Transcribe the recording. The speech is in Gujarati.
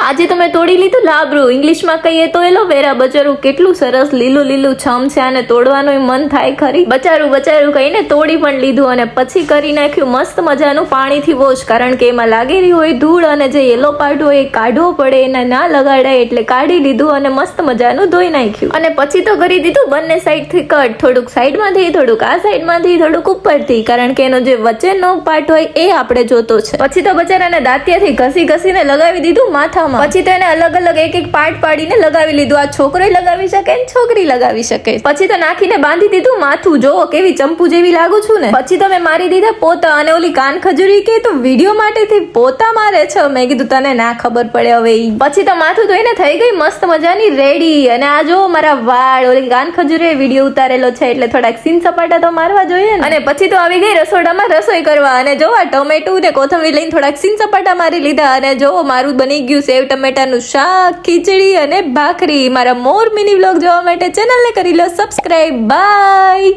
આજે તો મેં તોડી લીધું લાબરું, ઇંગ્લિશમાં કહીએ તો એલોવેરા. બચારું કેટલું સરસ લીલું લીલું છમ છે અને તોડવાનું મન થાય ખરી. બચારું કહીને તોડી પણ લીધું અને પછી કરી નાખ્યું મસ્ત મજાનું પાણીથી વોશ, કારણ કે એમાં લાગેલી હોય ધૂળ અને જે યેલો પાર્ટ હોય એ કાઢવો પડે, એને ના લગાડાય એટલે કાઢી લીધું અને મસ્ત મજાનું ધોઈ નાખ્યું. અને પછી તો કરી દીધું બંને સાઈડથી કટ, થોડુંક સાઈડમાંથી, થોડુંક આ સાઈડમાંથી, થોડુંક ઉપરથી, કારણ કે એનો જે વચ્ચેનો પાર્ટ હોય એ આપણે જોતો છે. પછી તો બચારાને દાંતિયાથી ઘસીને લગાવી દીધું માથામાં. પછી તો એને અલગ અલગ એક એક પાર્ટ પાડીને લગાવી લીધું. આ છોકરો લગાવી શકે ને છોકરી લગાવી શકે. પછી તો નાખીને બાંધી દીધું માથું. જોવો કેવી ચંપુ જેવી લાગુ છું ને. પછી તો મેં મારી દીધા પોતા, અને ઓલી કાન ખજૂરી કે તો વિડીયો માટેથી પોતા મારે છે. મેં કીધું તને ના ખબર પડે હવે. પછી તો માથું ધોઈને થઈ ગઈ મસ્ત મજાની રેડી. અને આ જો મારા વાળ, ઓલી કાન ખજૂરી વિડીયો ઉતારેલો છે એટલે થોડાક સીન સપાટા તો મારવા જોઈએ ને. અને પછી તો આવી ગઈ રસોડામાં રસોઈ કરવા. અને જો આ ટમેટું ને કોથમરી લઈને થોડાક સીન સપાટા મારી લીધા. અને જો મારું બની ગયું સેવ ટમેટાનું શાક, ખીચડી અને ભાખરી. મારા મોર મિની વ્લોગ જોવા માટે ચેનલને કરી લો સબસ્ક્રાઇબ. બાય.